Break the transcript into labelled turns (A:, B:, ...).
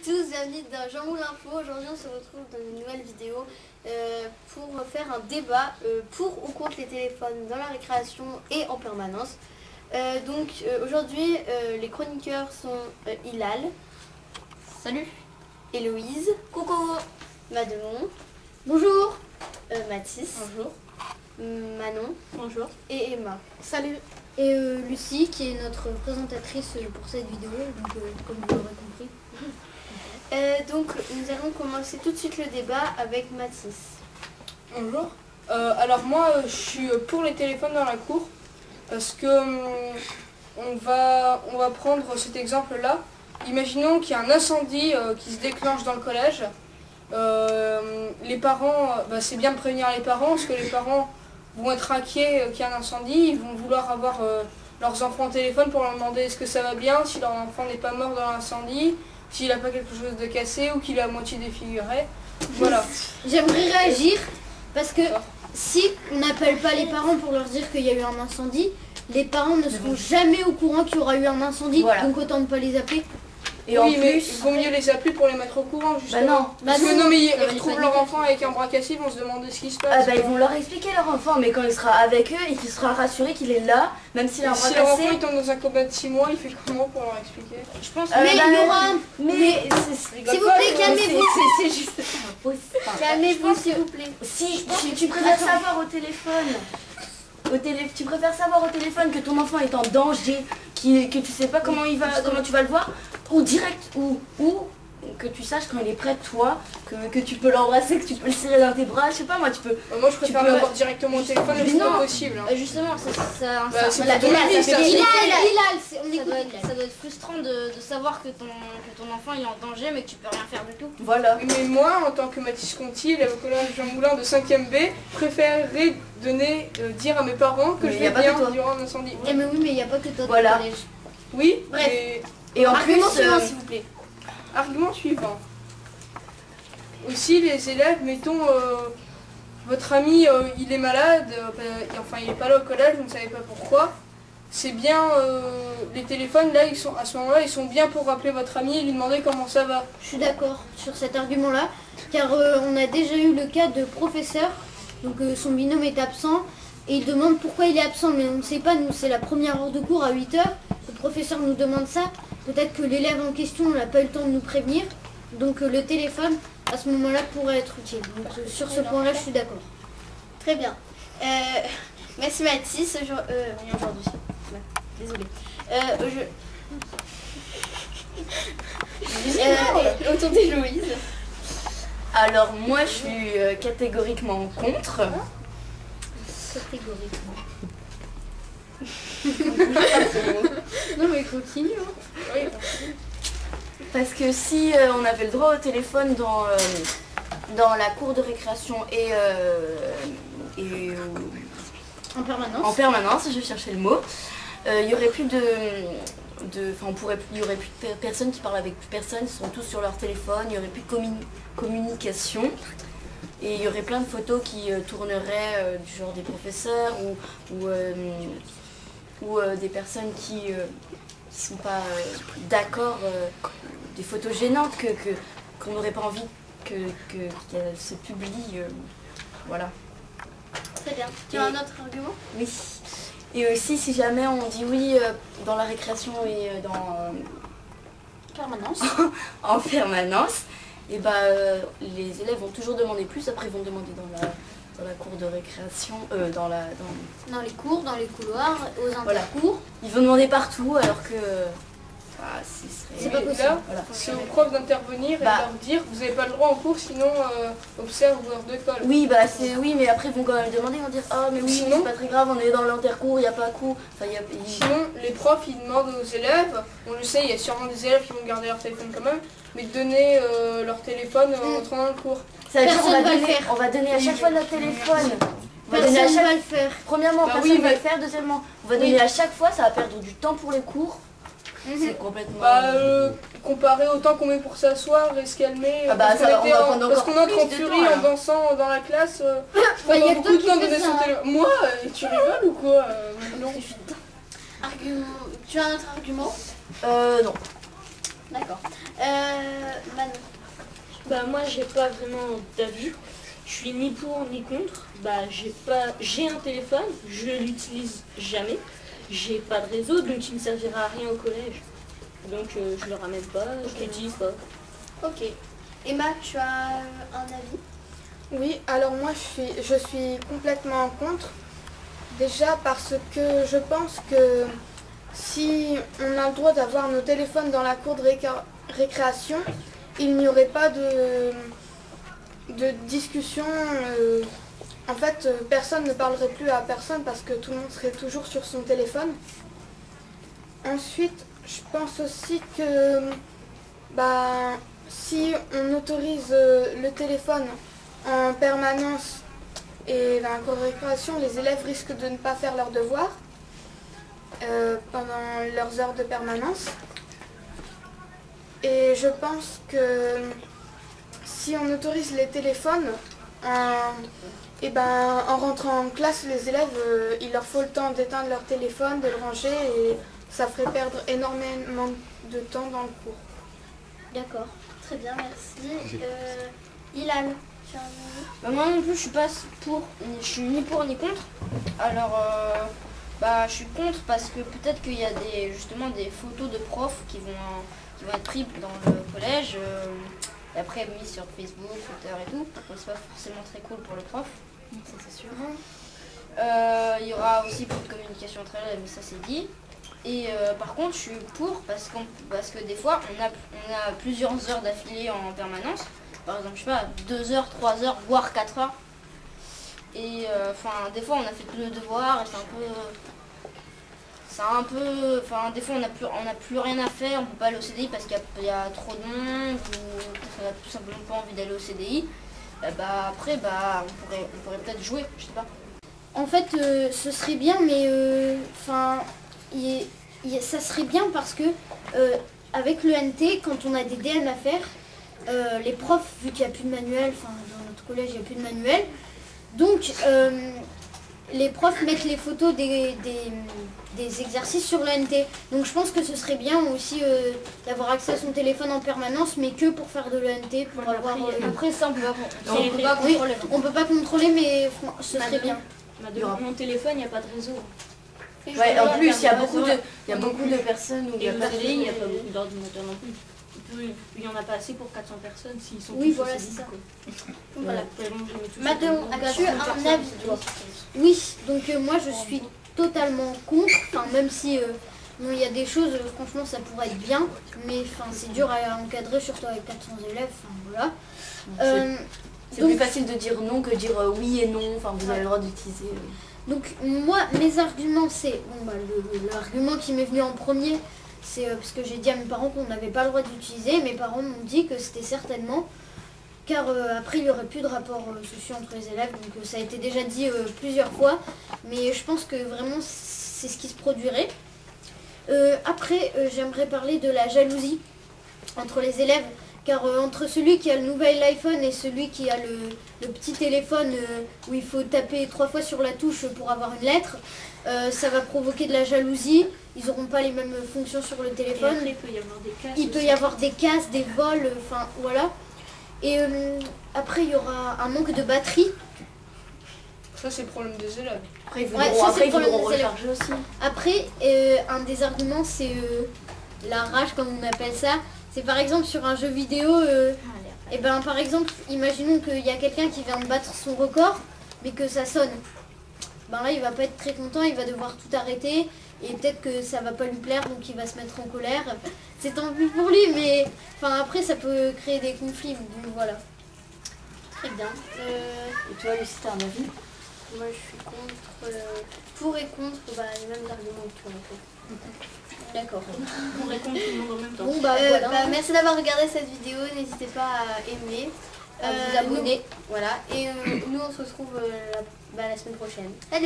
A: tous, bienvenue dans Jean Moule Info. Aujourd'hui on se retrouve dans une nouvelle vidéo pour faire un débat pour ou contre les téléphones dans la récréation et en permanence. Aujourd'hui les chroniqueurs sont Hilal. Salut. Héloïse. Coucou. Madelon. Bonjour. Mathis. Bonjour. Manon. Bonjour. Et Emma. Salut. Et Lucie qui est notre présentatrice pour cette vidéo, donc comme vous l'aurez compris. Donc nous allons commencer tout de suite le débat avec Mathis.
B: Bonjour. Alors moi je suis pour les téléphones dans la cour parce que on va prendre cet exemple là. Imaginons qu'il y a un incendie qui se déclenche dans le collège. Les parents, c'est bien de prévenir les parents parce que les parents vont être inquiets qu'il y a un incendie, ils vont vouloir avoir leurs enfants au téléphone pour leur demander est-ce que ça va bien, si leur enfant n'est pas mort dans l'incendie, s'il n'a pas quelque chose de cassé ou qu'il est à moitié défiguré. Voilà.
A: J'aimerais réagir parce que si on n'appelle pas les parents pour leur dire qu'il y a eu un incendie, les parents ne seront jamais au courant qu'il y aura eu un incendie, donc autant ne pas les appeler.
B: Et oui, mais il vaut mieux les appeler pour les mettre au courant, justement. Parce que non, mais ils retrouvent leur enfant avec un bras cassé, ils vont se demander ce qui se passe.
C: Ils vont leur expliquer leur enfant, mais quand il sera avec eux et qu'il sera rassuré qu'il est là, même s'il a un bras cassé.
B: Si leur enfant il tombe dans un coma de 6 mois, il fait comment pour leur expliquer?
A: Je pense mais il y aura un... Mais s'il vous plaît, calmez-vous.
C: C'est juste impossible.
A: Calmez-vous, s'il vous plaît.
C: Si tu préfères savoir au téléphone... Tu préfères savoir au téléphone que ton enfant est en danger, que tu sais pas comment tu vas le voir, ou direct, ou que tu saches quand il est près de toi, que tu peux l'embrasser, que tu peux le serrer dans tes bras, je sais pas moi, tu peux...
B: Moi je préfère l'avoir directement au téléphone le plus tôt possible.
A: Justement, ça
B: c'est
A: Hilal,
D: ça doit être frustrant de savoir que ton enfant est en danger mais que tu peux rien faire du tout.
C: Voilà.
B: Mais moi, en tant que Mathis Conti, élève au collège Jean Moulin de 5e B, préférerais dire à mes parents que je vais bien durant un incendie.
A: Mais oui, mais il n'y a pas que toi dans
C: le
A: collège.
B: Oui,
A: bref.
C: Et en plus,
A: s'il vous plaît.
B: Argument suivant. Aussi les élèves, mettons, votre ami il est malade, enfin il n'est pas là au collège, vous ne savez pas pourquoi. C'est bien, les téléphones là, à ce moment-là, ils sont bien pour rappeler votre ami et lui demander comment ça va.
A: Je suis d'accord sur cet argument-là, car on a déjà eu le cas de professeur, donc son binôme est absent, et il demande pourquoi il est absent, mais on ne sait pas, nous c'est la première heure de cours à 8 h, le professeur nous demande ça, peut-être que l'élève en question n'a pas eu le temps de nous prévenir, donc le téléphone à ce moment-là pourrait être utile. Donc sur ce point-là, je suis d'accord. Très bien. Merci Mathis. Aujourd'hui. Désolée. Autour d'Héloïse.
C: Alors moi je suis catégoriquement contre.
A: Catégoriquement. Non mais continue.
B: Oui.
C: Parce que si on avait le droit au téléphone dans la cour de récréation et
A: en
C: permanence, je cherchais le mot, il y aurait plus il y aurait plus de personnes qui parlent avec plus personne, ils sont tous sur leur téléphone, il y aurait plus de communication. Et il y aurait plein de photos qui tourneraient du genre des professeurs ou des personnes qui sont pas d'accord, des photos gênantes qu'on n'aurait pas envie qu'elles se publient. Voilà.
A: Très bien. Tu as un autre argument?
C: Oui. Et aussi si jamais on dit oui dans la récréation et dans
A: permanence.
C: en permanence, et les élèves vont toujours demander plus, après ils vont demander dans la cour de récréation, dans
A: les cours, dans les couloirs, aux intercours.
C: Ils vont demander partout alors que
A: c'est pas possible.
B: Voilà. C'est aux profs d'intervenir et de leur dire vous n'avez pas le droit en cours sinon observe heure de colle.
C: Oui oui mais après ils vont quand même demander, ils vont dire ah mais oui sinon c'est pas très grave, on est dans l'intercours, il n'y a pas cours.
B: Sinon les profs ils demandent aux élèves, on le sait il y a sûrement des élèves qui vont garder leur téléphone quand même, mais de donner leur téléphone en entrant dans le cours.
C: Ça veut dire on va donner à chaque fois notre téléphone.
A: Personne va le faire.
C: Premièrement, personne va le faire. Deuxièmement, on va donner à chaque fois, ça va perdre du temps pour les cours. C'est complètement...
B: comparé au temps qu'on met pour s'asseoir et se calmer,
C: parce
B: qu'on entre en furie en dansant dans la classe, je prends beaucoup de temps de donner son téléphone. Moi, tu rigoles ou quoi? Non.
A: Tu as un autre argument?
C: Non.
A: D'accord. Manon.
E: Bah moi j'ai pas vraiment d'avis. Je suis ni pour ni contre. Bah j'ai un téléphone, je l'utilise jamais. J'ai pas de réseau donc il ne servira à rien au collège. Donc je le ramène pas, je l'utilise pas.
A: Ok. Emma, tu as un avis?
F: Oui, alors moi je suis complètement contre. Déjà parce que je pense que si on a le droit d'avoir nos téléphones dans la cour de récréation, il n'y aurait pas de discussion. En fait, personne ne parlerait plus à personne parce que tout le monde serait toujours sur son téléphone. Ensuite, je pense aussi que si on autorise le téléphone en permanence et dans la cour de récréation, les élèves risquent de ne pas faire leurs devoirs pendant leurs heures de permanence. Et je pense que si on autorise les téléphones, en rentrant en classe, les élèves, il leur faut le temps d'éteindre leur téléphone, de le ranger et ça ferait perdre énormément de temps dans le cours.
A: D'accord, très bien, merci. Ilan, tu as un avis?
D: Bah, moi non plus, je suis ni pour ni contre. Alors, je suis contre parce que peut-être qu'il y a justement des photos de profs qui vont être prises dans le collège. Et après mises sur Facebook, Twitter et tout. Donc c'est pas forcément très cool pour le prof. Ça c'est sûr. Il y aura aussi plus de communication entre élèves, mais ça c'est dit. Et par contre, je suis pour parce que des fois, on a plusieurs heures d'affilée en permanence. Par exemple, je sais pas, 2 heures, 3 heures, voire 4 heures. Et des fois, on a fait tous nos devoirs et des fois, on n'a plus rien à faire, on peut pas aller au CDI parce qu'il y a trop de monde ou on n'a tout simplement pas envie d'aller au CDI. Après, on pourrait peut-être jouer, je sais pas.
G: En fait, ce serait bien, mais ça serait bien parce que avec le NT, quand on a des DM à faire, les profs, vu qu'il n'y a plus de manuel, dans notre collège il n'y a plus de manuel, donc les profs mettent les photos des exercices sur le NT. Donc je pense que ce serait bien aussi d'avoir accès à son téléphone en permanence, mais que pour faire de l'ENT, pour avoir...
D: Après ça, on peut pas
G: oui,
D: contrôler.
G: on peut pas contrôler, mais ce serait bien.
E: Mon téléphone, il n'y a pas de réseau.
C: Ouais, en plus, il y a beaucoup de personnes où il n'y a
E: Et au
C: pas de
E: CDI, il n'y a
C: réseau.
E: pas beaucoup d'ordinateurs non plus. Il n'y en a pas assez pour 400 personnes s'ils sont
G: Oui,
E: tous
G: voilà,
E: au CDI,
G: c'est ça.
E: quoi.
G: Voilà.
E: Tellement je mets tous
G: Manon,
E: au CDI.
G: as-tu un avis, toi? Oui, donc moi je suis totalement contre, même si il y a des choses, franchement ça pourrait être bien, mais c'est dur à encadrer, surtout avec 400 élèves, voilà.
C: C'est plus facile de dire non que dire oui et non, vous avez le droit d'utiliser.
G: Donc moi, mes arguments, c'est, l'argument qui m'est venu en premier, c'est parce que j'ai dit à mes parents qu'on n'avait pas le droit d'utiliser, mes parents m'ont dit que c'était certainement, car après il n'y aurait plus de rapports sociaux entre les élèves, donc ça a été déjà dit plusieurs fois, mais je pense que vraiment c'est ce qui se produirait. Après, j'aimerais parler de la jalousie entre les élèves, car entre celui qui a le nouvel iPhone et celui qui a le petit téléphone où il faut taper 3 fois sur la touche pour avoir une lettre, ça va provoquer de la jalousie, ils n'auront pas les mêmes fonctions sur le téléphone.
E: Et après, il peut y avoir des casses.
G: Il peut y avoir des casses, des vols, voilà. Et après, il y aura un manque de batterie.
B: Ça, c'est le problème des élèves.
C: Après, ils
G: Ouais, ça, c'est le problème
C: voudront
G: des élèves.
C: recharger aussi.
G: Après, un des arguments, c'est la rage, comme on appelle ça. C'est par exemple sur un jeu vidéo, par exemple, imaginons qu'il y a quelqu'un qui vient de battre son record, mais que ça sonne. Là, il va pas être très content, il va devoir tout arrêter, et peut-être que ça va pas lui plaire, donc il va se mettre en colère. C'est tant pis pour lui, mais après, ça peut créer des conflits, donc voilà. Très bien.
C: Et toi, Lucie, t'as un avis?
A: Moi, je suis contre, pour et contre, les mêmes arguments que toi, en fait.
G: D'accord.
E: On répond tout le monde en même temps.
G: Bon, voilà.
A: Merci d'avoir regardé cette vidéo, n'hésitez pas à aimer,
G: À vous abonner.
A: Voilà, et nous on se retrouve la semaine prochaine.
G: Salut.